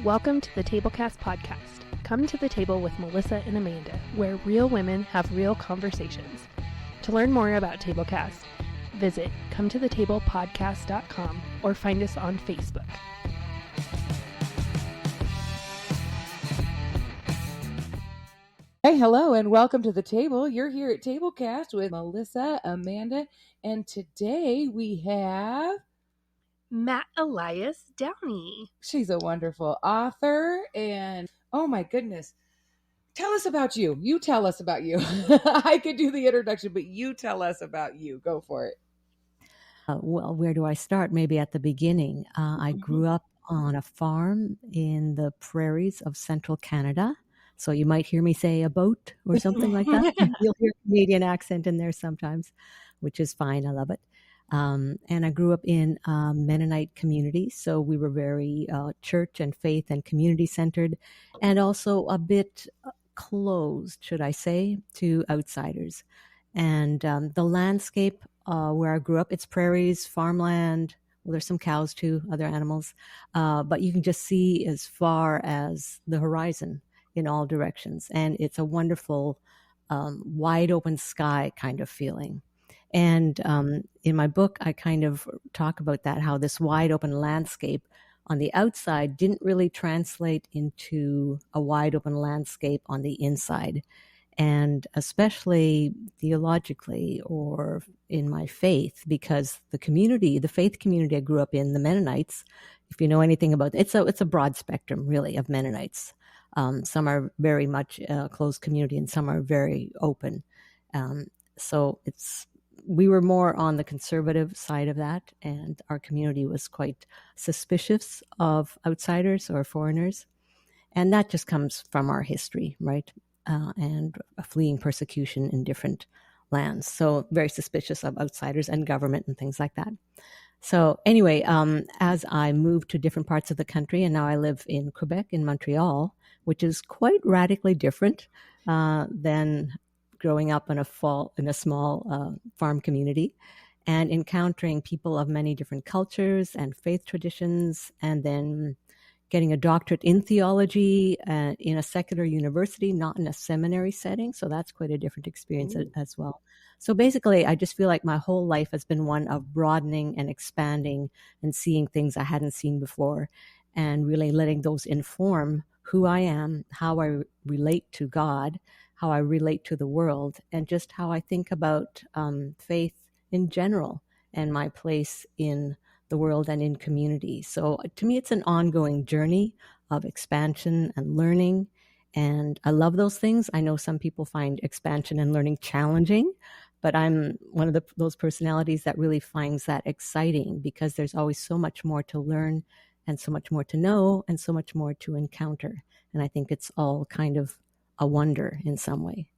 Welcome to the Tablecast podcast. Come to the table with Melissa and Amanda, where real women have real conversations. To learn more about Tablecast, visit cometothetablepodcast.com or find us on Facebook. Hey, hello, and welcome to the table. You're here at Tablecast with Melissa, Amanda, and today we have Matte Downey. She's a wonderful author, and oh my goodness, tell us about you. You tell us about you. I could do the introduction, but you tell us about you. Go for it. Well, where do I start? Maybe at the beginning. I grew up on a farm in the prairies of central Canada. So you might hear me say a boat or something like that. You'll hear a Canadian accent in there sometimes, which is fine. I love it. And I grew up in a Mennonite community. So we were very church and faith and community centered, and also a bit closed, should I say, to outsiders. And the landscape where I grew up, it's prairies, farmland. Well, there's some cows too, other animals. But you can just see as far as the horizon in all directions. And it's a wonderful, wide open sky kind of feeling. And in my book, I kind of talk about that, how this wide open landscape on the outside didn't really translate into a wide open landscape on the inside. And especially theologically or in my faith, because the faith community I grew up in, the Mennonites, if you know anything about it, it's a broad spectrum really of Mennonites. Some are very much a closed community and some are very open. So we were more on the conservative side of that, and our community was quite suspicious of outsiders or foreigners. And that just comes from our history, right? And fleeing persecution in different lands. So very suspicious of outsiders and government and things like that. So anyway, as I moved to different parts of the country, and now I live in Quebec, in Montreal, which is quite radically different than growing up in a small farm community, and encountering people of many different cultures and faith traditions, and then getting a doctorate in theology in a secular university, not in a seminary setting. So that's quite a different experience as well. So basically, I just feel like my whole life has been one of broadening and expanding and seeing things I hadn't seen before, and really letting those inform who I am, how I relate to God, how I relate to the world, and just how I think about faith in general and my place in the world and in community. So to me, it's an ongoing journey of expansion and learning. And I love those things. I know some people find expansion and learning challenging, but I'm one of those personalities that really finds that exciting, because there's always so much more to learn and so much more to know and so much more to encounter. And I think it's all kind of a wonder in some way.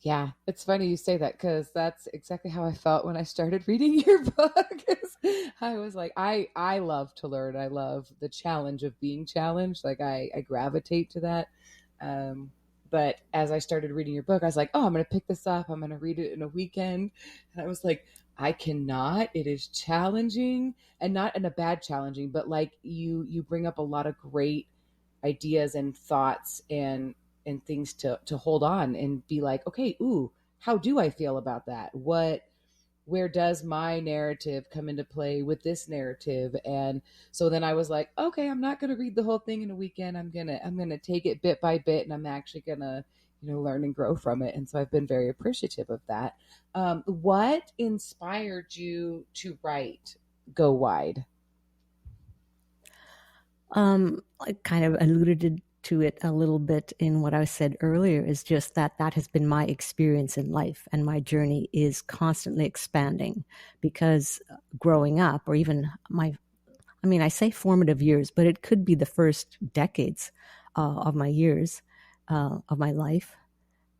Yeah, it's funny you say that, because that's exactly how I felt when I started reading your book. I was like, I love to learn. I love the challenge of being challenged. Like I gravitate to that. But as I started reading your book, I was like, oh, I'm going to pick this up. I'm going to read it in a weekend. And I was like, I cannot. It is challenging, and not in a bad challenging, but like you bring up a lot of great ideas and thoughts and things to hold on and be like, okay, how do I feel about that? Where does my narrative come into play with this narrative? And so then I was like, okay, I'm not going to read the whole thing in a weekend. I'm going to take it bit by bit, and I'm actually going to, learn and grow from it. And so I've been very appreciative of that. What inspired you to write Go Wide? I kind of alluded to it a little bit in what I said earlier, is just that has been my experience in life, and my journey is constantly expanding, because growing up, or even I say formative years, but it could be the first decades of my years of my life,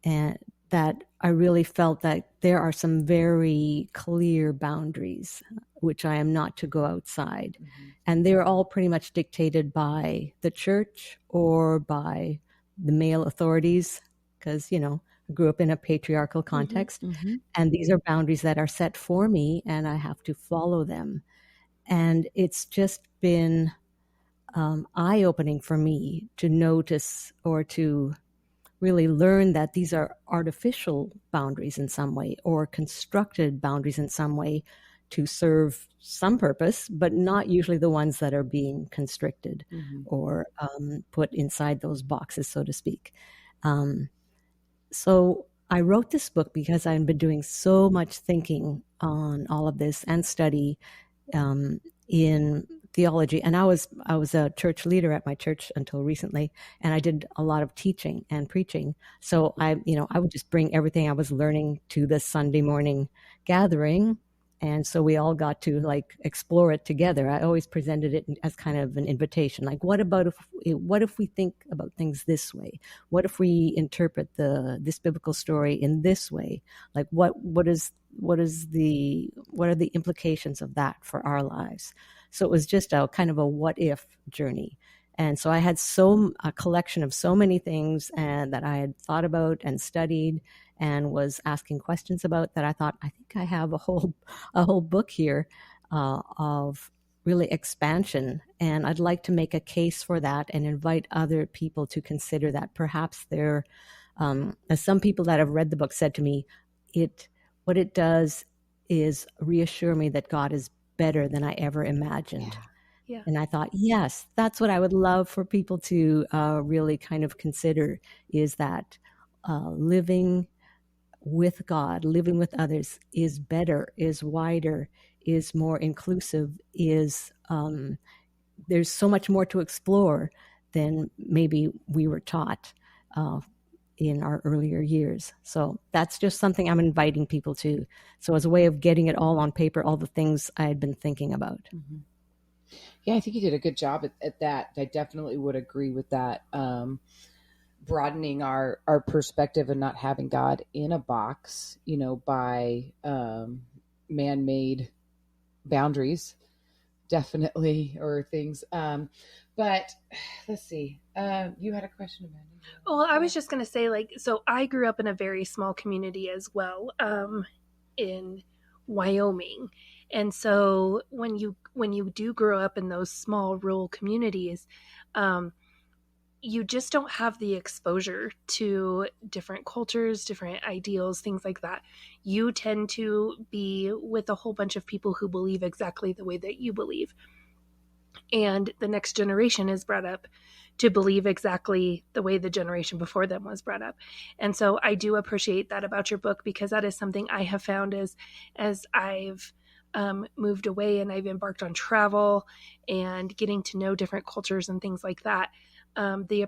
and that I really felt that there are some very clear boundaries which I am not to go outside. Mm-hmm. And they're all pretty much dictated by the church or by the male authorities, because, I grew up in a patriarchal context. Mm-hmm. And these are boundaries that are set for me, and I have to follow them. And it's just been eye-opening for me to notice or to really learn that these are artificial boundaries in some way or constructed boundaries in some way to serve some purpose, but not usually the ones that are being constricted or put inside those boxes, so to speak. So I wrote this book because I've been doing so much thinking on all of this and study in theology. And I was a church leader at my church until recently, and I did a lot of teaching and preaching. So I would just bring everything I was learning to the Sunday morning gathering. And so we all got to like explore it together. I always presented it as kind of an invitation. Like, what if we think about things this way? What if we interpret this biblical story in this way? Like, what are the implications of that for our lives? So it was just a kind of a what if journey. And so I had a collection of so many things and that I had thought about and studied and was asking questions about that I thought, I think I have a whole book here of really expansion. And I'd like to make a case for that and invite other people to consider that. Perhaps as some people that have read the book said to me, what it does is reassure me that God is better than I ever imagined. Yeah. And I thought, yes, that's what I would love for people to really kind of consider, is that living with God, living with others is better, is wider, is more inclusive, is there's so much more to explore than maybe we were taught in our earlier years. So that's just something I'm inviting people to. So as a way of getting it all on paper, all the things I had been thinking about. Mm-hmm. Yeah, I think you did a good job at that. I definitely would agree with that. Broadening our perspective and not having God in a box, by man-made boundaries, definitely, or things. But let's see. You had a question, Amanda? Well, I was just going to say, so I grew up in a very small community as well, in Wyoming. And so when you do grow up in those small rural communities, you just don't have the exposure to different cultures, different ideals, things like that. You tend to be with a whole bunch of people who believe exactly the way that you believe. And the next generation is brought up to believe exactly the way the generation before them was brought up. And so I do appreciate that about your book, because that is something I have found as I've moved away and I've embarked on travel and getting to know different cultures and things like that. The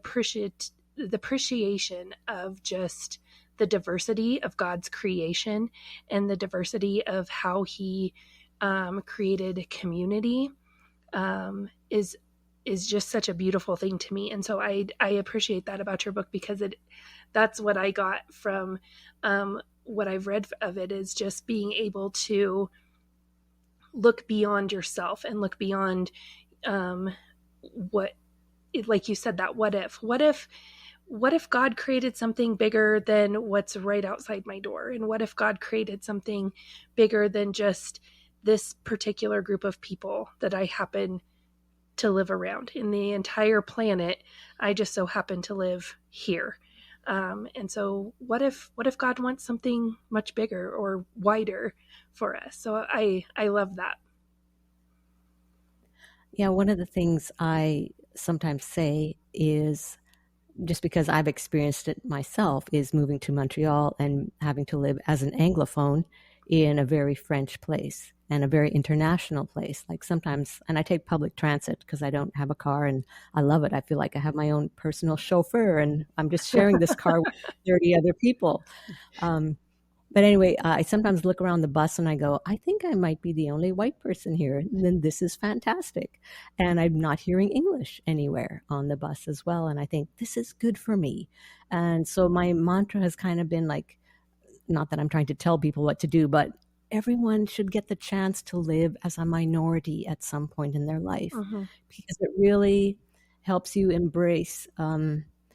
appreciation of just the diversity of God's creation and the diversity of how he created community is just such a beautiful thing to me. And so I appreciate that about your book, because that's what I got from what I've read of it, is just being able to look beyond yourself and look beyond like you said, that what if God created something bigger than what's right outside my door? And what if God created something bigger than just this particular group of people that I happen to live around in the entire planet? I just so happen to live here. And so what if God wants something much bigger or wider for us? So I love that. Yeah, one of the things I sometimes say is, just because I've experienced it myself, is moving to Montreal and having to live as an Anglophone in a very French place and a very international place. Like sometimes, and I take public transit because I don't have a car, and I love it. I feel like I have my own personal chauffeur and I'm just sharing this car with 30 other people. But anyway, I sometimes look around the bus and I go, I think I might be the only white person here. And then this is fantastic. And I'm not hearing English anywhere on the bus as well. And I think this is good for me. And so my mantra has kind of been like, not that I'm trying to tell people what to do, but everyone should get the chance to live as a minority at some point in their life, because it really helps you embrace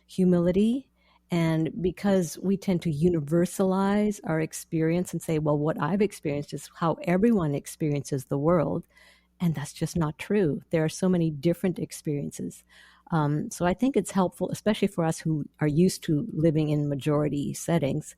humility. And because we tend to universalize our experience and say, well, what I've experienced is how everyone experiences the world. And that's just not true. There are so many different experiences. So I think it's helpful, especially for us who are used to living in majority settings,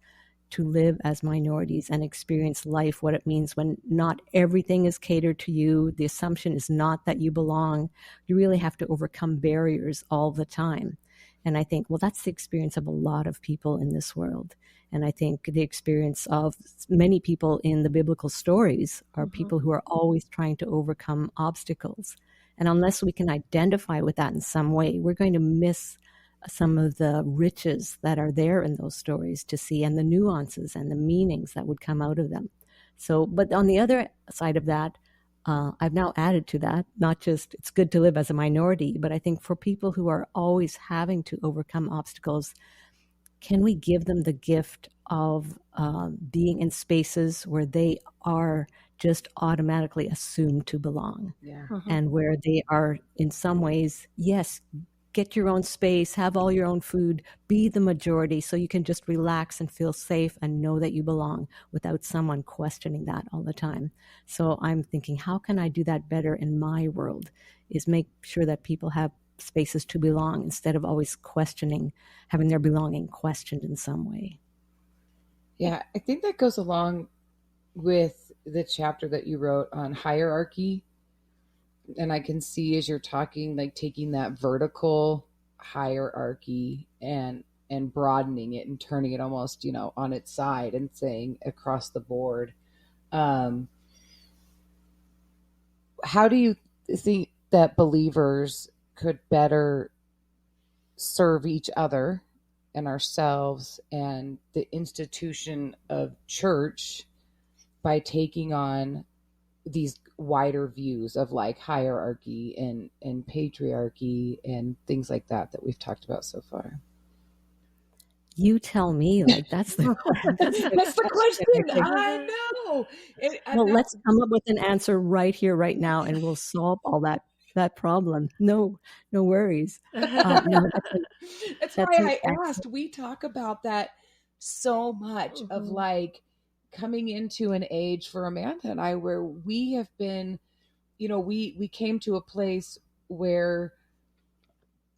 to live as minorities and experience life, what it means when not everything is catered to you. The assumption is not that you belong. You really have to overcome barriers all the time. And I think, well, that's the experience of a lot of people in this world. And I think the experience of many people in the biblical stories are people who are always trying to overcome obstacles. And unless we can identify with that in some way, we're going to miss some of the riches that are there in those stories to see, and the nuances and the meanings that would come out of them. So, but on the other side of that, I've now added to that, not just it's good to live as a minority, but I think for people who are always having to overcome obstacles, can we give them the gift of being in spaces where they are just automatically assumed to belong? Yeah. And where they are in some ways, yes, get your own space, have all your own food, be the majority so you can just relax and feel safe and know that you belong without someone questioning that all the time. So I'm thinking, how can I do that better in my world? Is make sure that people have spaces to belong instead of always questioning, having their belonging questioned in some way. Yeah, I think that goes along with the chapter that you wrote on hierarchy. And I can see as you're talking, like taking that vertical hierarchy and broadening it and turning it almost, on its side and saying across the board. How do you think that believers could better serve each other and ourselves and the institution of church by taking on these wider views of like hierarchy and patriarchy and things like that we've talked about so far? You tell me, like that's the question. I know. Well, let's come up with an answer right here, right now, and we'll solve all that problem. No worries. No, that's why I asked. We talk about that so much of like coming into an age for Amanda and I where we have been, we came to a place where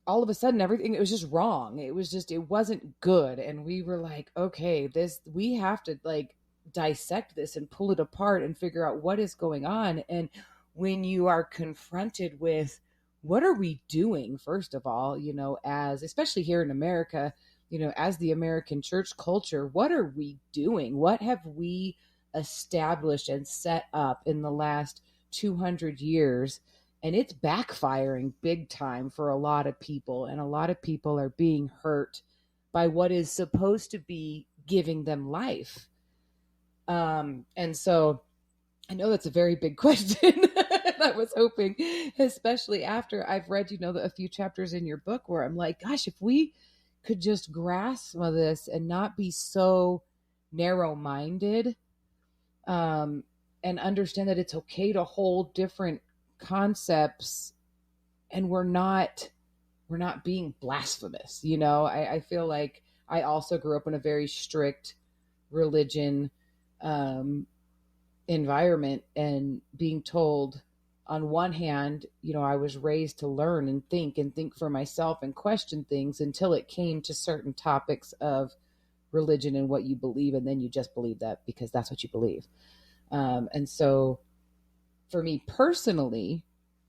all of a sudden everything, it was just wrong. It wasn't good. And we were like, okay, we have to like dissect this and pull it apart and figure out what is going on. And when you are confronted with what are we doing, first of all, as especially here in America, as the American church culture, what are we doing? What have we established and set up in the last 200 years? And it's backfiring big time for a lot of people. And a lot of people are being hurt by what is supposed to be giving them life. And so I know that's a very big question. I was hoping, especially after I've read, a few chapters in your book where I'm like, gosh, if we could just grasp some of this and not be so narrow-minded, and understand that it's okay to hold different concepts and we're not being blasphemous. I feel like I also grew up in a very strict religion environment, and being told on one hand, I was raised to learn and think for myself and question things until it came to certain topics of religion and what you believe. And then you just believe that because that's what you believe. And so for me personally,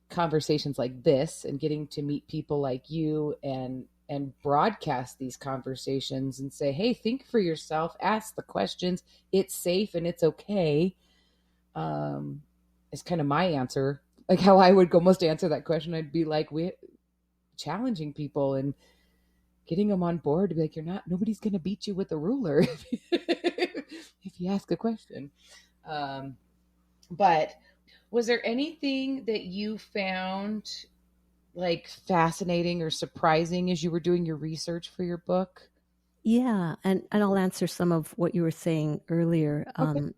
conversations like this and getting to meet people like you and broadcast these conversations and say, hey, think for yourself, ask the questions, it's safe and it's okay, is kind of my answer. Like how I would almost answer that question. I'd be like, we challenging people and getting them on board to be like, nobody's going to beat you with a ruler if you ask a question. But was there anything that you found like fascinating or surprising as you were doing your research for your book? Yeah, and I'll answer some of what you were saying earlier. Okay.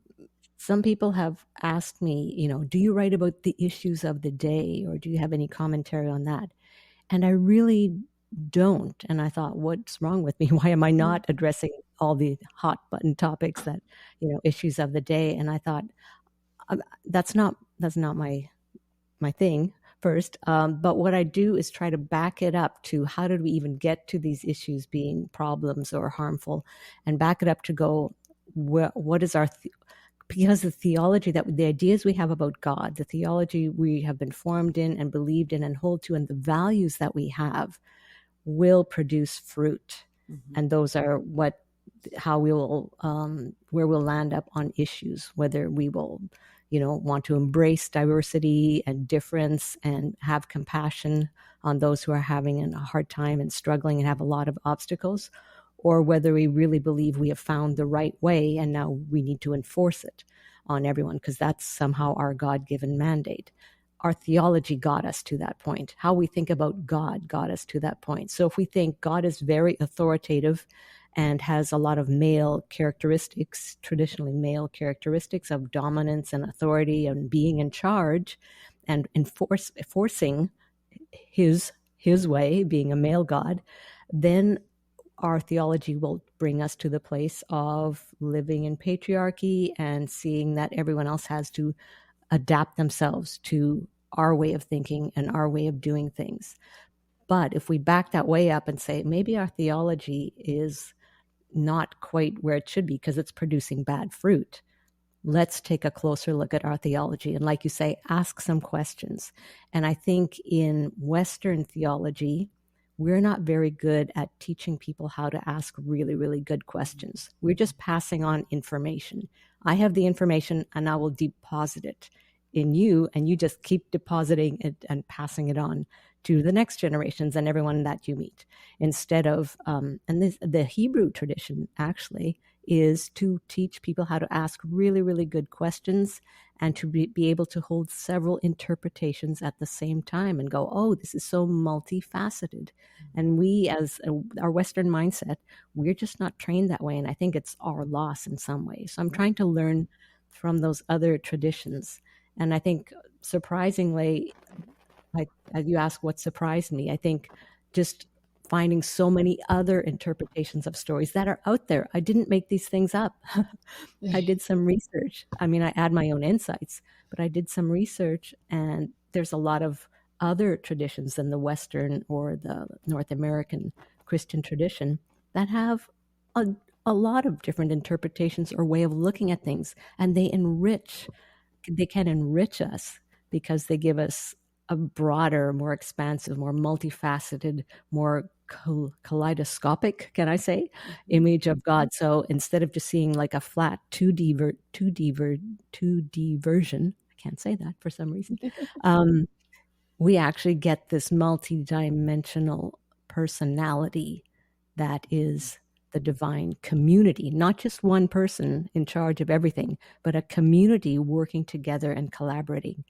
Some people have asked me, do you write about the issues of the day, or do you have any commentary on that? And I really don't. And I thought, what's wrong with me? Why am I not addressing all the hot button topics that, issues of the day? And I thought, that's not my my thing first. But what I do is try to back it up to how did we even get to these issues being problems or harmful, and back it up to go, what is our because the theology, that the ideas we have about God, the theology we have been formed in and believed in and hold to, and the values that we have will produce fruit. Mm-hmm. And those are how we will, where we'll land up on issues, whether we will, want to embrace diversity and difference and have compassion on those who are having a hard time and struggling and have a lot of obstacles, or whether we really believe we have found the right way and now we need to enforce it on everyone because that's somehow our God-given mandate. Our theology got us to that point. How we think about God got us to that point. So if we think God is very authoritative and has a lot of male characteristics, traditionally male characteristics of dominance and authority and being in charge and enforcing his way, being a male God, then our theology will bring us to the place of living in patriarchy and seeing that everyone else has to adapt themselves to our way of thinking and our way of doing things. But if we back that way up and say, maybe our theology is not quite where it should be because it's producing bad fruit, let's take a closer look at our theology. And like you say, ask some questions. And I think in Western theology, we're not very good at teaching people how to ask really, really good questions. We're just passing on information. I have the information and I will deposit it in you, and you just keep depositing it and passing it on to the next generations and everyone that you meet. Instead of, the Hebrew tradition actually is to teach people how to ask really, really good questions and to be able to hold several interpretations at the same time and go, oh, this is so multifaceted. And we, as our Western mindset, we're just not trained that way. And I think it's our loss in some ways. So I'm trying to learn from those other traditions. And I think surprisingly, as you ask what surprised me, I think just finding so many other interpretations of stories that are out there. I didn't make these things up. I did some research. I mean, I add my own insights, but I did some research, and there's a lot of other traditions than the Western or the North American Christian tradition that have a lot of different interpretations or way of looking at things, and they can enrich us because they give us a broader, more expansive, more multifaceted, more kaleidoscopic, can I say, image of God. So instead of just seeing like a flat 2D version, I can't say that for some reason, we actually get this multi-dimensional personality that is the divine community, not just one person in charge of everything, but a community working together and collaborating.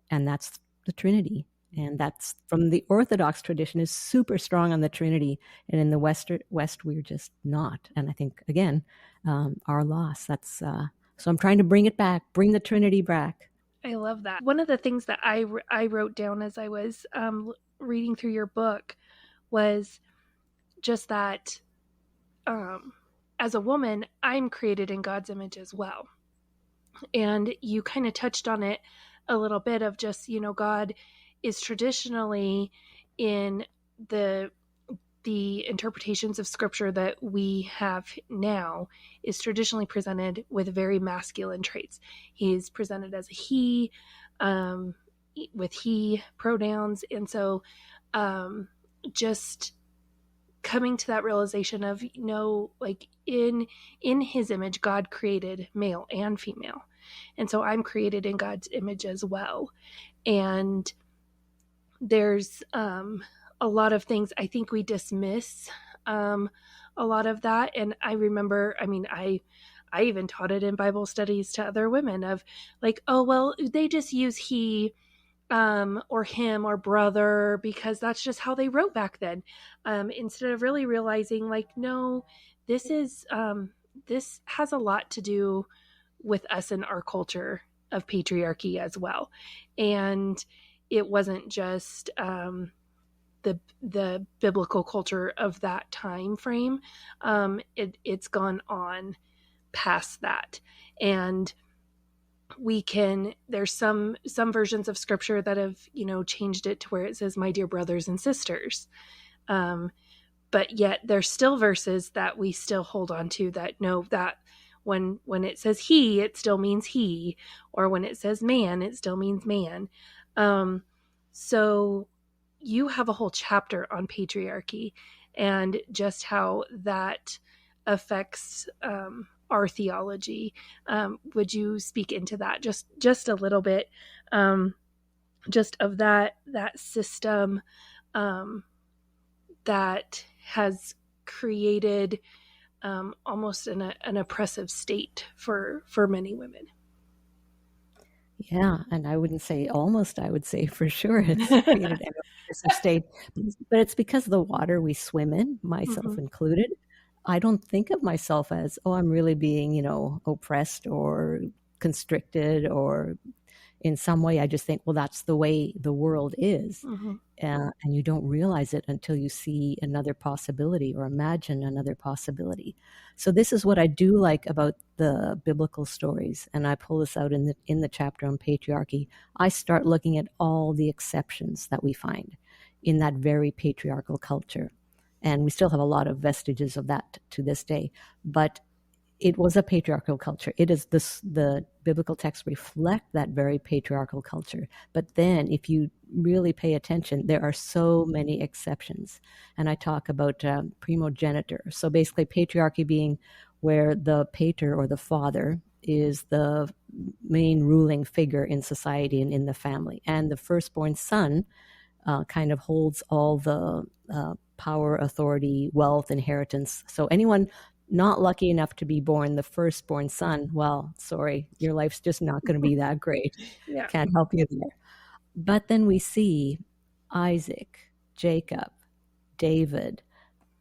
And that's the Trinity. And that's from the Orthodox tradition is super strong on the Trinity. And in the West, we're just not. And I think, again, our loss. That's so I'm trying to bring it back, bring the Trinity back. I love that. One of the things that I wrote down as I was reading through your book was just that as a woman, I'm created in God's image as well. And you kind of touched on it a little bit of just, God is traditionally in the interpretations of scripture that we have now is traditionally presented with very masculine traits. He's presented as a he, with he pronouns. And so just coming to that realization of, like in his image, God created male and female. And so I'm created in God's image as well. And there's a lot of things I think we dismiss a lot of that. And I remember, I even taught it in Bible studies to other women of like, oh, well, they just use he or him or brother because that's just how they wrote back then. Instead of really realizing like, no, this has a lot to do with us and our culture of patriarchy as well. And it wasn't just the biblical culture of that time frame. It's gone on past that. And there's some versions of scripture that have, changed it to where it says, my dear brothers and sisters. But yet there's still verses that we still hold on to that know that when it says he, it still means he, or when it says man, it still means man. So you have a whole chapter on patriarchy and just how that affects our theology. Would you speak into that just a little bit, just of that system that has created almost an oppressive state for many women? Yeah, and I wouldn't say almost, I would say for sure it's created an oppressive state. But it's because of the water we swim in, myself included. I don't think of myself as, oh, I'm really being, oppressed or constricted, or in some way I just think, well, that's the way the world is. And you don't realize it until you see another possibility or imagine another possibility. So this is what I do like about the biblical stories, and I pull this out in the chapter on patriarchy. I start looking at all the exceptions that we find in that very patriarchal culture. And we still have a lot of vestiges of that to this day. But it was a patriarchal culture. It is the biblical texts reflect that very patriarchal culture. But then if you really pay attention, there are so many exceptions. And I talk about primogeniture. So basically patriarchy being where the pater, or the father, is the main ruling figure in society and in the family. And the firstborn son kind of holds all the power, authority, wealth, inheritance. So anyone not lucky enough to be born the firstborn son, well, sorry, your life's just not going to be that great. Yeah. Can't help you there. But then we see Isaac, Jacob, David,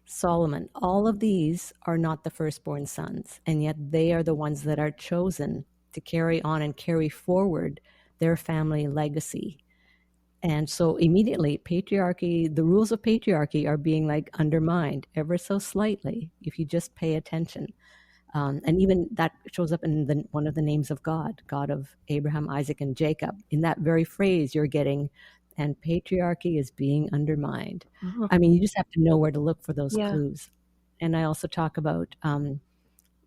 Solomon. All of these are not the firstborn sons, and yet they are the ones that are chosen to carry on and carry forward their family legacy. And so immediately patriarchy, the rules of patriarchy are being undermined ever so slightly if you just pay attention. And even that shows up in one of the names of God of Abraham, Isaac, and Jacob. In that very phrase you're getting, and patriarchy is being undermined. I mean, you just have to know where to look for those clues. And I also talk about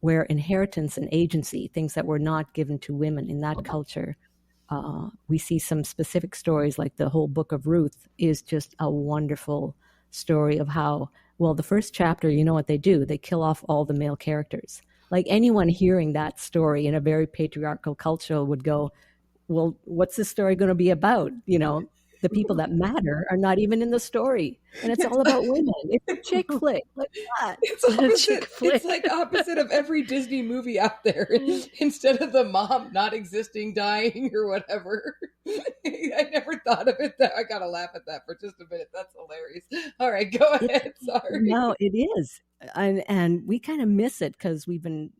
where inheritance and agency, things that were not given to women in that culture, we see some specific stories, like the whole book of Ruth is just a wonderful story of how, well, the first chapter, you know what they do? They kill off all the male characters. Like anyone hearing that story in a very patriarchal culture would go, well, what's this story going to be about? The people that matter are not even in the story, and it's all about women. It's a chick flick, like that. It's opposite. It's like opposite of every Disney movie out there. Instead of the mom not existing, dying, or whatever. I never thought of it that. I gotta laugh at that for just a minute. That's hilarious. All right, go ahead. Sorry. No, it is, and we kind of miss it because we've been,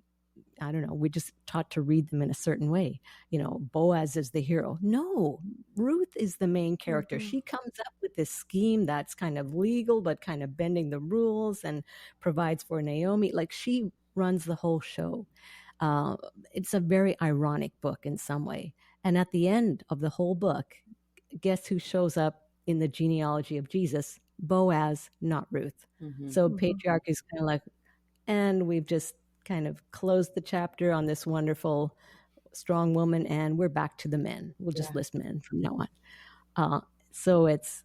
I don't know, we just taught to read them in a certain way. Boaz is the hero. No, Ruth is the main character. She comes up with this scheme that's kind of legal, but kind of bending the rules, and provides for Naomi. Like, she runs the whole show. It's a very ironic book in some way. And at the end of the whole book, guess who shows up in the genealogy of Jesus? Boaz, not Ruth. So patriarchy is kind of like, and we've just kind of closed the chapter on this wonderful, strong woman, and we're back to the men. We'll just list men from now on. So it's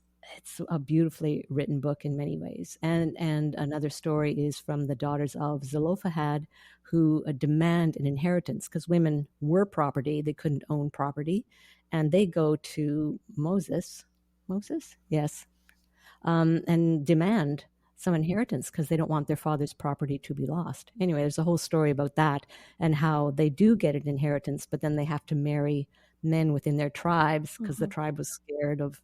a beautifully written book in many ways. And another story is from the daughters of Zelophehad, who demand an inheritance because women were property. They couldn't own property. And they go to Moses, yes, and demand some inheritance because they don't want their father's property to be lost. Anyway, there's a whole story about that and how they do get an inheritance, but then they have to marry men within their tribes because the tribe was scared of,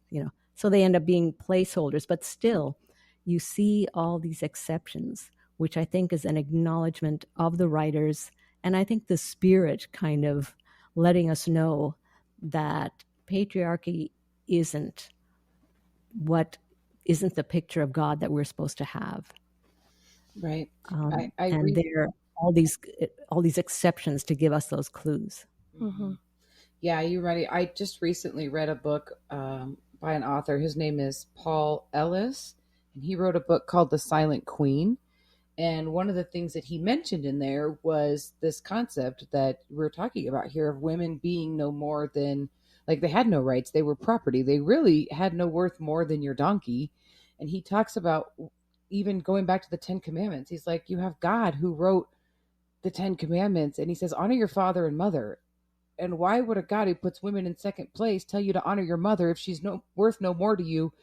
so they end up being placeholders. But still, you see all these exceptions, which I think is an acknowledgement of the writers, and I think the spirit kind of letting us know that patriarchy isn't the picture of God that we're supposed to have. Right. I and agree. there are all these exceptions to give us those clues. Yeah, you ready? I just recently read a book by an author. His name is Paul Ellis, and he wrote a book called The Silent Queen. And one of the things that he mentioned in there was this concept that we're talking about here of women being no more than, like, they had no rights. They were property. They really had no worth more than your donkey. And he talks about even going back to the Ten Commandments. He's like, you have God who wrote the Ten Commandments, and he says, honor your father and mother. And why would a God who puts women in second place tell you to honor your mother if she's no worth no more to you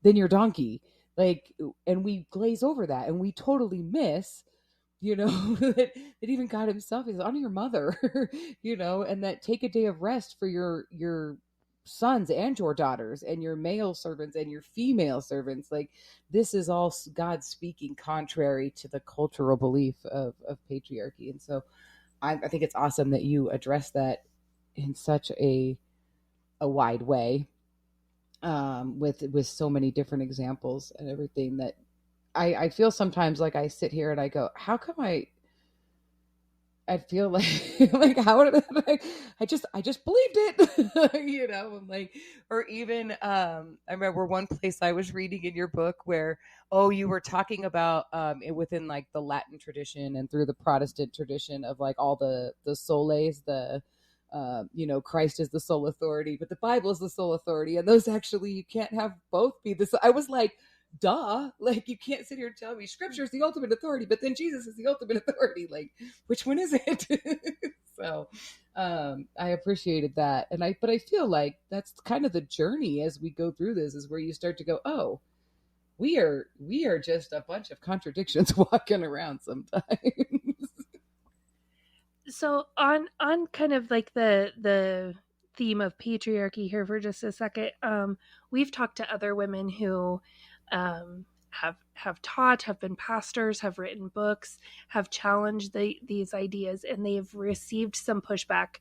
than your donkey? Like, and we glaze over that, and we totally miss, that even God himself is honor your mother, and that take a day of rest for your sons and your daughters and your male servants and your female servants. Like, this is all God speaking contrary to the cultural belief of patriarchy. And so I think it's awesome that you address that in such a wide way, with so many different examples and everything. That I feel sometimes like I sit here and I go, how come I feel like like how did I just believed it, I'm like, or even I remember one place I was reading in your book where, you were talking about it within like the Latin tradition and through the Protestant tradition of like all the soles, the Christ is the sole authority, but the Bible is the sole authority, and those actually you can't have both be this. I was like, duh, like you can't sit here and tell me scripture is the ultimate authority, but then Jesus is the ultimate authority. Like, which one is it? So I appreciated that. But I feel like that's kind of the journey as we go through this, is where you start to go, oh, we are just a bunch of contradictions walking around sometimes. So on kind of like the theme of patriarchy here for just a second, we've talked to other women who have taught, have been pastors, have written books, have challenged these ideas, and they have received some pushback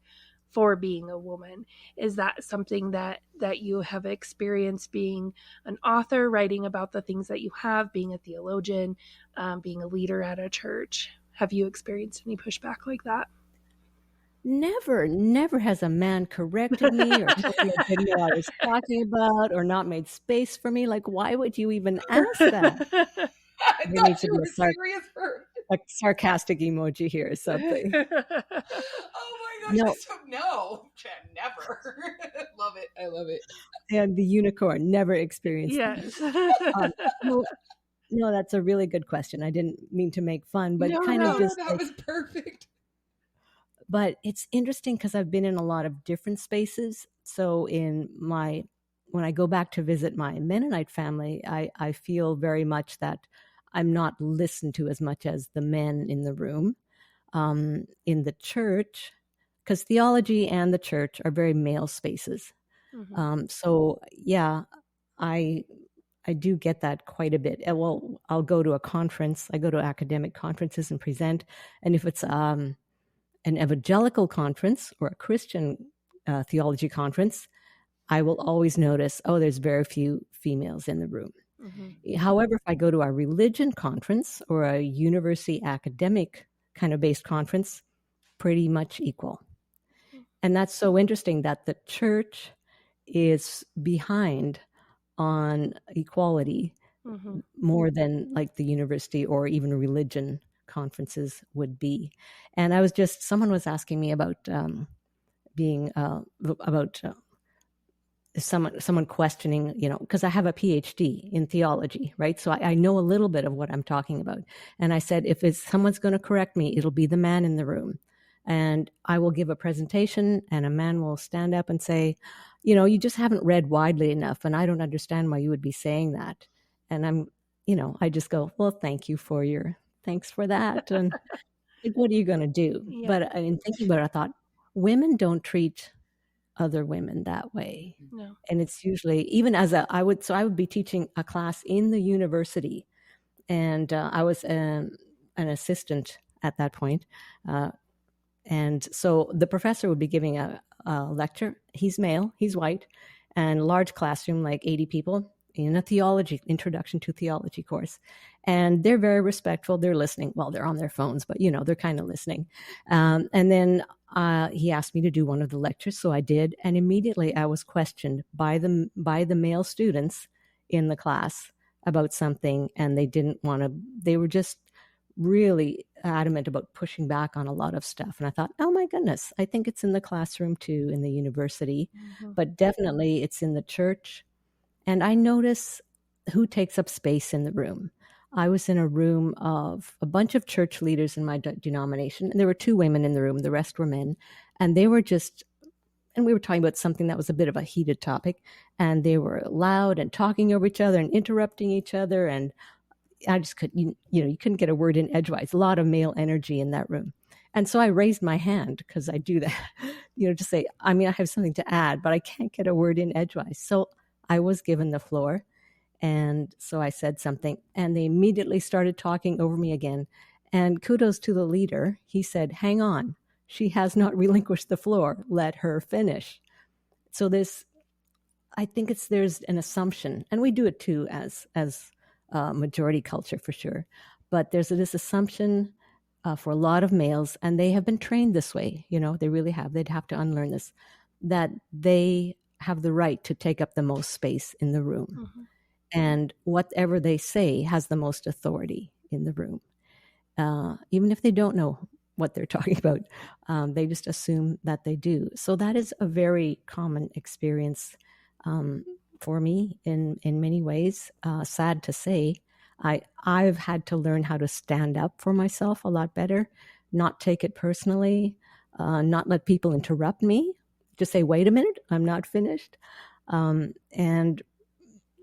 for being a woman. Is that something that you have experienced, being an author, writing about the things that you have, being a theologian, being a leader at a church? Have you experienced any pushback like that? Never has a man corrected me or told me I didn't know what I was talking about or not made space for me. Like, why would you even ask that? I There needs thought to you be were serious for. a sarcastic emoji here or something. Oh my gosh! No. No, never. Love it. I love it. And the unicorn, never experienced Yes. No, that's a really good question. I didn't mean to make fun, but that was perfect. But it's interesting because I've been in a lot of different spaces. So when I go back to visit my Mennonite family, I feel very much that I'm not listened to as much as the men in the room. In the church, because theology and the church are very male spaces. Mm-hmm. So yeah, I do get that quite a bit. Well, I'll go to a conference. I go to academic conferences and present. And if it's an evangelical conference or a Christian theology conference, I will always notice, there's very few females in the room. Mm-hmm. However, if I go to a religion conference or a university academic kind of based conference, pretty much equal. And that's so interesting that the church is behind on equality more than like the university or even religion conferences would be. And someone was asking me about someone questioning, because I have a PhD in theology, right? So I know a little bit of what I'm talking about. And I said, if someone's going to correct me, it'll be the man in the room. And I will give a presentation and a man will stand up and say, you just haven't read widely enough. And I don't understand why you would be saying that. And I just go, well, thanks for that. And like, what are you going to do? Yeah. But in thinking about it, I thought, women don't treat other women that way. No. And it's usually, even I would be teaching a class in the university. And I was an assistant at that point. And so the professor would be giving a lecture. He's male, he's white, and large classroom, like 80 people. in a theology, introduction to theology course. And they're very respectful. They're listening. Well, they're on their phones, but, they're kind of listening. And then he asked me to do one of the lectures. So I did. And immediately I was questioned by the male students in the class about something. And they were just really adamant about pushing back on a lot of stuff. And I thought, oh my goodness, I think it's in the classroom too, in the university, but definitely it's in the church. And I notice who takes up space in the room. I was in a room of a bunch of church leaders in my denomination, and there were 2 women in the room, the rest were men. And they were and we were talking about something that was a bit of a heated topic, and they were loud and talking over each other and interrupting each other. And I just couldn't, you couldn't get a word in edgewise. A lot of male energy in that room. And so I raised my hand because I do that, to say, I have something to add, but I can't get a word in edgewise. So I was given the floor. And so I said something, and they immediately started talking over me again. And kudos to the leader. He said, hang on, she has not relinquished the floor. Let her finish. So I think there's an assumption, and we do it too as majority culture for sure. But there's this assumption for a lot of males, and they have been trained this way, they really have. They'd have to unlearn this, that they have the right to take up the most space in the room. Mm-hmm. And whatever they say has the most authority in the room. Even if they don't know what they're talking about, they just assume that they do. So that is a very common experience for me in many ways. Sad to say, I've had to learn how to stand up for myself a lot better, not take it personally, not let people interrupt me, just say, wait a minute, I'm not finished. And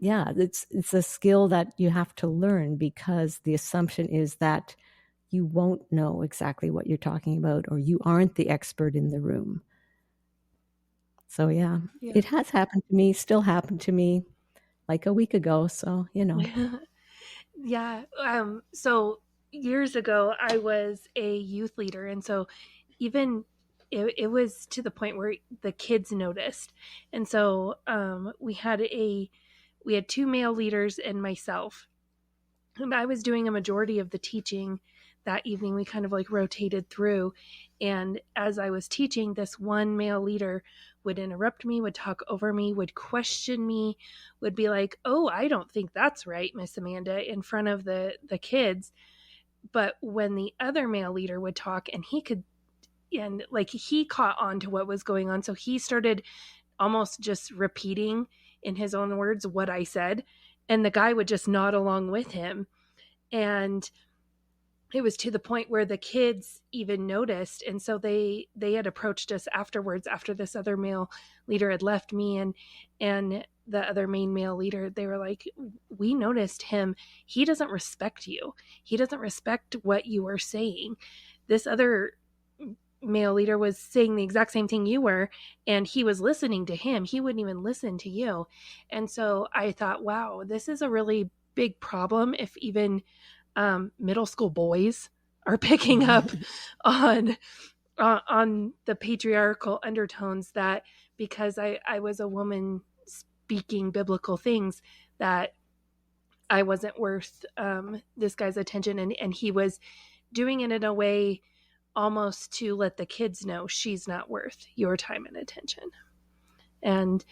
yeah, it's a skill that you have to learn, because the assumption is that you won't know exactly what you're talking about, or you aren't the expert in the room. So yeah. It has happened to me, still happened to me like a week ago. So, Yeah. So years ago, I was a youth leader. And so even it was to the point where the kids noticed. And so we had 2 male leaders and myself. And I was doing a majority of the teaching that evening. We kind of like rotated through. And as I was teaching, this one male leader would interrupt me, would talk over me, would question me, would be like, oh, I don't think that's right, Miss Amanda, in front of the kids. But when the other male leader would talk, and he caught on to what was going on. So he started almost just repeating in his own words what I said. And the guy would just nod along with him. And it was to the point where the kids even noticed. And so they had approached us afterwards, after this other male leader had left me and the other main male leader. They were like, we noticed him. He doesn't respect you. He doesn't respect what you are saying. This other male leader was saying the exact same thing you were, and he was listening to him. He wouldn't even listen to you. And so I thought, wow, this is a really big problem if even middle school boys are picking up on the patriarchal undertones, that because I was a woman speaking biblical things, that I wasn't worth this guy's attention. And he was doing it in a way almost to let the kids know she's not worth your time and attention. And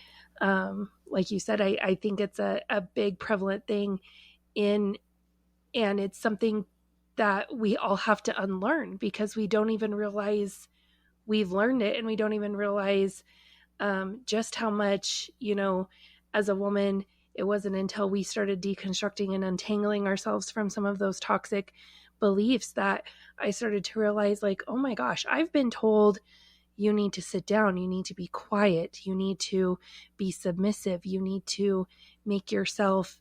like you said, I think it's a big prevalent thing and it's something that we all have to unlearn, because we don't even realize we've learned it, and we don't even realize just how much, as a woman, it wasn't until we started deconstructing and untangling ourselves from some of those toxic beliefs that I started to realize, like, oh my gosh, I've been told you need to sit down, you need to be quiet, you need to be submissive, you need to make yourself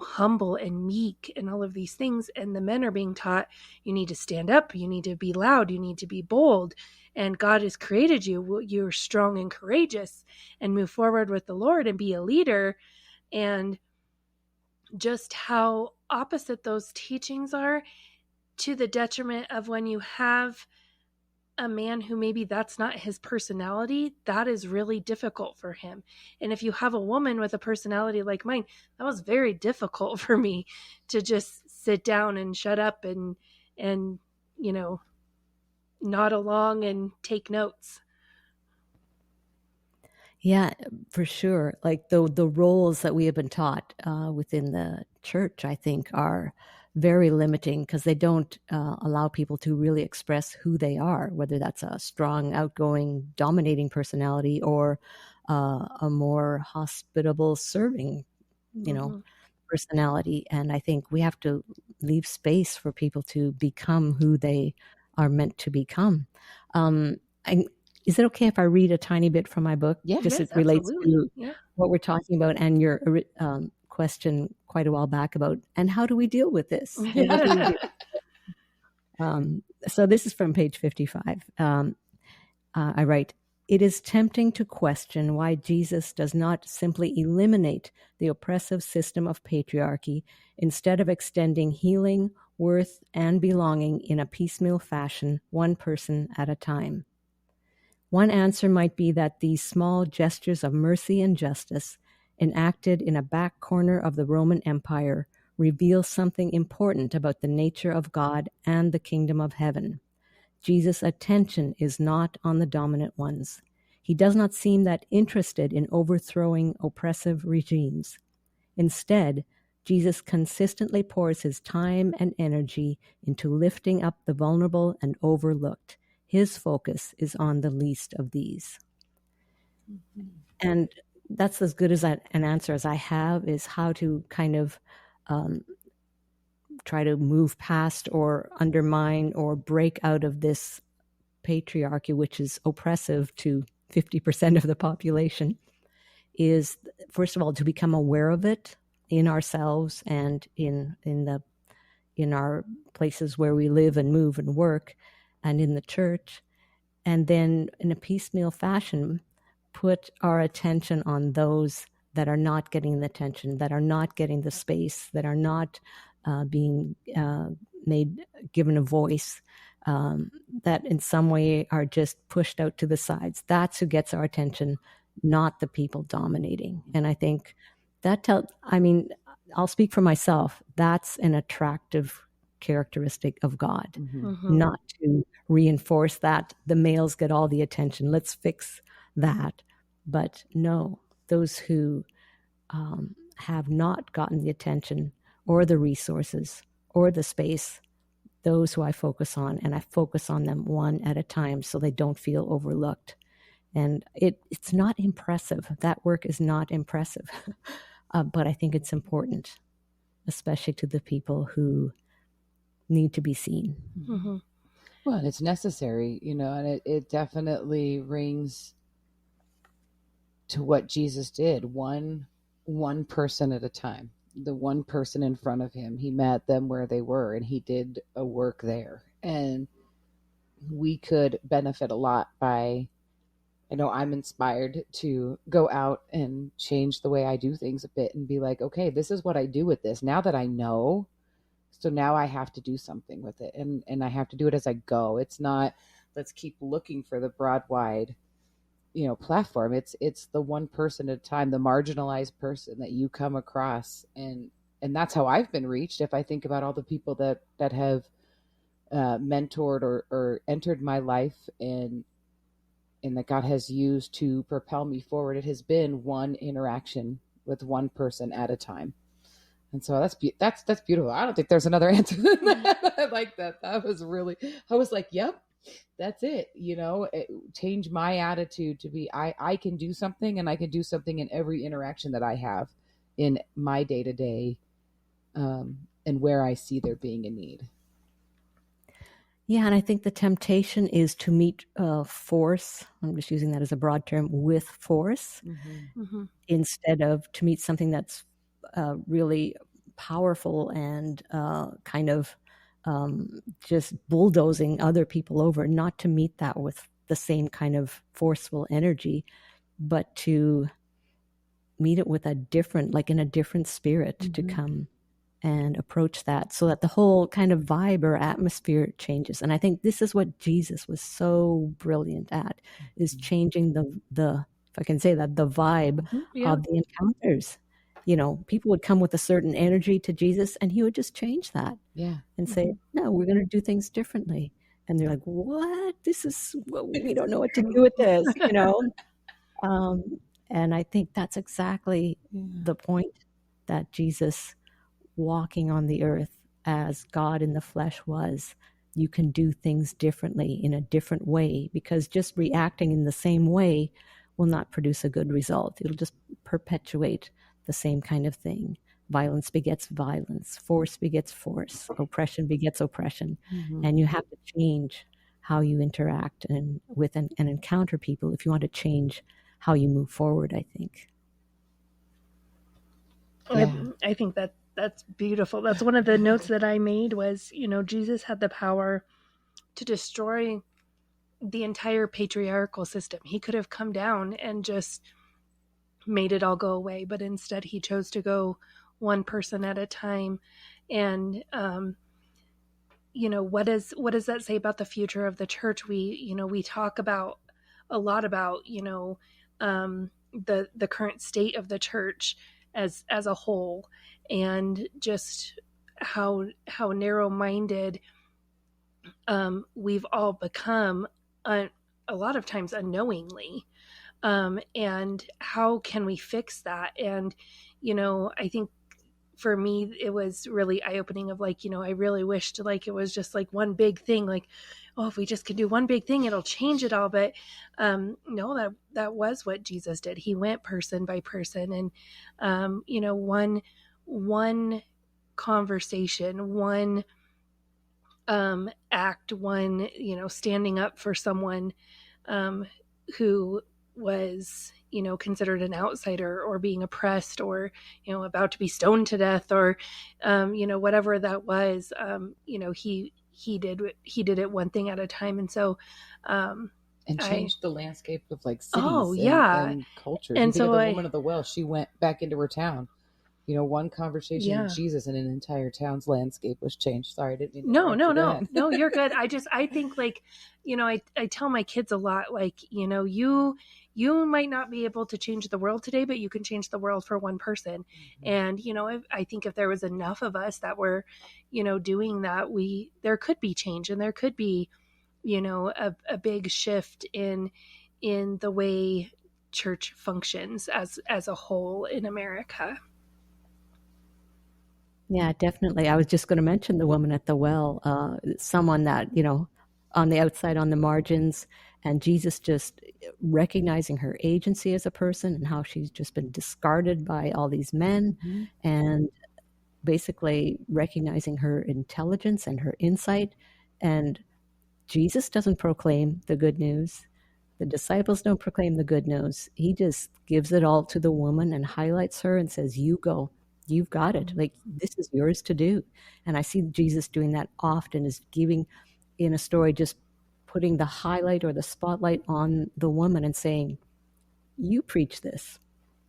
humble and meek and all of these things. And the men are being taught you need to stand up, you need to be loud, you need to be bold. And God has created you. You're strong and courageous, and move forward with the Lord and be a leader. And just how opposite those teachings are, to the detriment of when you have a man who maybe that's not his personality, that is really difficult for him. And if you have a woman with a personality like mine, that was very difficult for me to just sit down and shut up and you know, nod along and take notes. Yeah, for sure. Like the roles that we have been taught within the church, I think, are very limiting because they don't allow people to really express who they are, whether that's a strong, outgoing, dominating personality or a more hospitable, serving, personality. And I think we have to leave space for people to become who they are meant to become. Um, I, is it okay if I read a tiny bit from my book? Yeah. Just Yes, it relates absolutely. to what we're talking about and your question quite a while back about, and how do we deal with this? And what do we do? So this is from page 55. I write, it is tempting to question why Jesus does not simply eliminate the oppressive system of patriarchy instead of extending healing, worth, and belonging in a piecemeal fashion, one person at a time. One answer might be that these small gestures of mercy and justice, enacted in a back corner of the Roman Empire, reveal something important about the nature of God and the kingdom of heaven. Jesus' attention is not on the dominant ones. He does not seem that interested in overthrowing oppressive regimes. Instead, Jesus consistently pours his time and energy into lifting up the vulnerable and overlooked. His focus is on the least of these. Mm-hmm. And that's as good as an answer as I have, is how to kind of try to move past or undermine or break out of this patriarchy, which is oppressive to 50% of the population, is first of all to become aware of it in ourselves and in our places where we live and move and work, and in the church, and then in a piecemeal fashion put our attention on those that are not getting the attention, that are not getting the space, that are not being given a voice, that in some way are just pushed out to the sides. That's who gets our attention, not the people dominating. And I think that I'll speak for myself. That's an attractive characteristic of God, not to reinforce that the males get all the attention. Let's fix that. But no, those who have not gotten the attention or the resources or the space, those who I focus on, and I focus on them one at a time so they don't feel overlooked. And it's not impressive. That work is not impressive. But I think it's important, especially to the people who need to be seen. Mm-hmm. Well, it's necessary, and it definitely rings to what Jesus did, one person at a time. The one person in front of him, he met them where they were, and he did a work there. And we could benefit a lot by, I'm inspired to go out and change the way I do things a bit and be like, okay, this is what I do with this. Now that I know, so now I have to do something with it, and I have to do it as I go. It's not, let's keep looking for the broad, wide, platform. It's the one person at a time, the marginalized person that you come across, and that's how I've been reached. If I think about all the people that have mentored or entered my life and that God has used to propel me forward, it has been one interaction with one person at a time. And so that's beautiful. I don't think there's another answer than that. I like that. That was really, I was like, yep, that's it. Change my attitude to be, I can do something, and I can do something in every interaction that I have in my day-to-day, and where I see there being a need. Yeah, and I think the temptation is to meet force, I'm just using that as a broad term, with force, instead of to meet something that's really powerful and kind of just bulldozing other people over, not to meet that with the same kind of forceful energy, but to meet it with a different, like in a different spirit, to come and approach that so that the whole kind of vibe or atmosphere changes. And I think this is what Jesus was so brilliant at, is changing the if I can say that, the vibe of the encounters. You know, people would come with a certain energy to Jesus and he would just change that. Yeah. And say, no, we're going to do things differently. And they're like, what? This is, we don't know what to do with this, you know? And I think that's exactly the point, that Jesus walking on the earth as God in the flesh was. You can do things differently in a different way, because just reacting in the same way will not produce a good result. It'll just perpetuate the same kind of thing. Violence begets violence, force begets force, oppression begets oppression. And you have to change how you interact and with and encounter people if you want to change how you move forward, I think. I think that's beautiful. That's one of the notes that I made was, you know, Jesus had the power to destroy the entire patriarchal system. He could have come down and just made it all go away, but instead he chose to go one person at a time. And you know, what does that say about the future of the church? We talk about a lot about, you know, the current state of the church as a whole, and just how narrow-minded we've all become, a lot of times unknowingly. And how can we fix that? And, you know, I think for me, it was really eye-opening of like, you know, I really wished like it was just like one big thing, like, oh, if we just could do one big thing, it'll change it all. But no, that was what Jesus did. He went person by person, and you know, one conversation, one act, one, you know, standing up for someone who was, you know, considered an outsider or being oppressed or, you know, about to be stoned to death or, you know, whatever that was, you know, he did it one thing at a time. And so, and changed the landscape of like cities and cultures. And you think so of the woman of the well, she went back into her town. You know, one conversation with Jesus and an entire town's landscape was changed. Sorry, I didn't mean to No, you're good. I think like, you know, I tell my kids a lot, like, you know, you might not be able to change the world today, but you can change the world for one person. And, you know, I think if there was enough of us that were, you know, doing that, there could be change, and there could be, you know, a big shift in the way church functions as a whole in America. Yeah, definitely. I was just going to mention the woman at the well, someone that, you know, on the outside, on the margins, and Jesus just recognizing her agency as a person and how she's just been discarded by all these men, and basically recognizing her intelligence and her insight. And Jesus doesn't proclaim the good news. The disciples don't proclaim the good news. He just gives it all to the woman and highlights her and says, you go. You've got it. Like, this is yours to do. And I see Jesus doing that often, is giving in a story, just putting the highlight or the spotlight on the woman and saying, you preach this,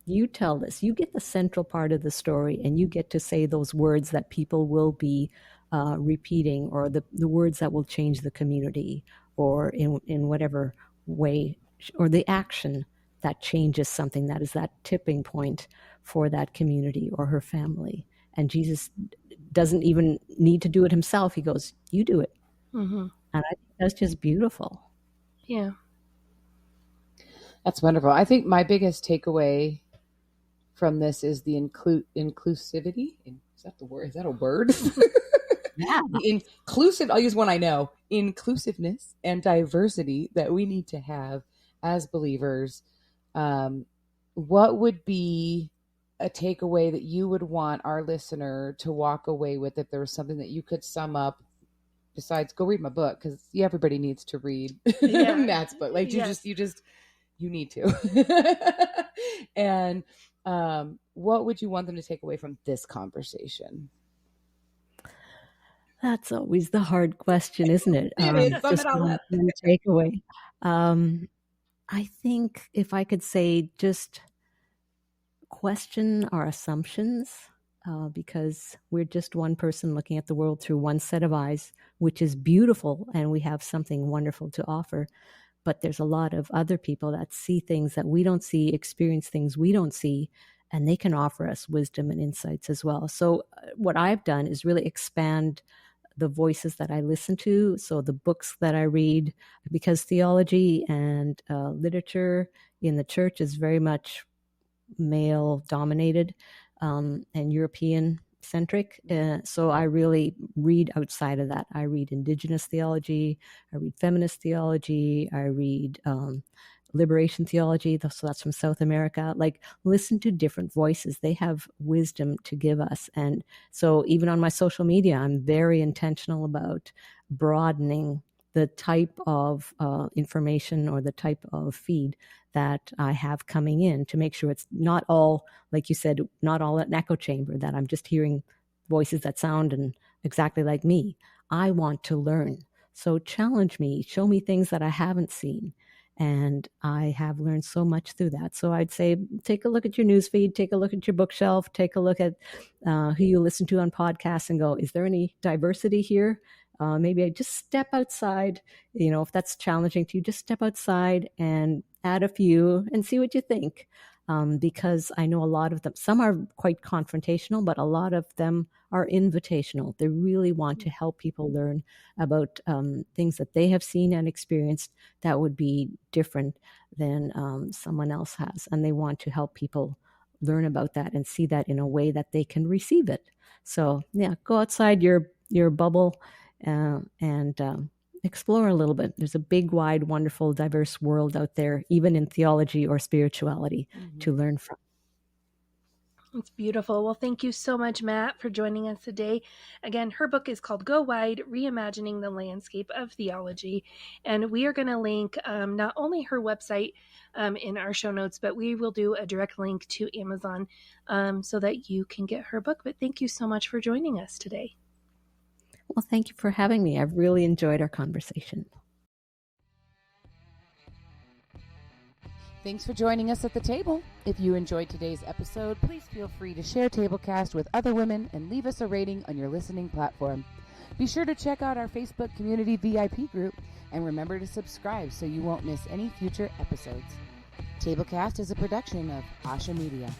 you tell this, you get the central part of the story, and you get to say those words that people will be repeating, or the words that will change the community, or in whatever way, or the action that changes something, that is that tipping point for that community or her family. And Jesus doesn't even need to do it himself. He goes, you do it. And I think that's just beautiful. Yeah. That's wonderful. I think my biggest takeaway from this is the inclusivity. Is that the word? Is that a word? Yeah. Inclusive. I'll use one I know. Inclusiveness and diversity that we need to have as believers. What would be a takeaway that you would want our listener to walk away with, if there was something that you could sum up besides go read my book, because everybody needs to read Matt's book. Like, you need to. And what would you want them to take away from this conversation? That's always the hard question, isn't it? Just one takeaway. I think if I could say, just question our assumptions because we're just one person looking at the world through one set of eyes, which is beautiful, and we have something wonderful to offer. But there's a lot of other people that see things that we don't see, experience things we don't see, and they can offer us wisdom and insights as well. So what I've done is really expand the voices that I listen to, so the books that I read, because theology and literature in the church is very much male dominated and European centric. So I really read outside of that. I read indigenous theology, I read feminist theology, I read liberation theology, so that's from South America. Like, listen to different voices. They have wisdom to give us. And so even on my social media, I'm very intentional about broadening the type of information or the type of feed that I have coming in, to make sure it's not all, like you said, not all an echo chamber, that I'm just hearing voices that sound exactly like me. I want to learn. So challenge me, show me things that I haven't seen. And I have learned so much through that. So I'd say, take a look at your newsfeed, take a look at your bookshelf, take a look at who you listen to on podcasts, and go, is there any diversity here? Maybe I just step outside, if that's challenging to you, just step outside and add a few and see what you think. Because I know a lot of them, some are quite confrontational, but a lot of them are invitational. They really want to help people learn about things that they have seen and experienced that would be different than someone else has. And they want to help people learn about that and see that in a way that they can receive it. So yeah, go outside your bubble and explore a little bit. There's a big, wide, wonderful, diverse world out there, even in theology or spirituality, to learn from. It's beautiful. Well, thank you so much, Matt, for joining us today. Again, her book is called Go Wide, Reimagining the Landscape of Theology. And we are going to link not only her website in our show notes, but we will do a direct link to Amazon so that you can get her book. But thank you so much for joining us today. Well, thank you for having me. I've really enjoyed our conversation. Thanks for joining us at the table. If you enjoyed today's episode, please feel free to share Tablecast with other women and leave us a rating on your listening platform. Be sure to check out our Facebook community VIP group, and remember to subscribe so you won't miss any future episodes. Tablecast is a production of Asha Media.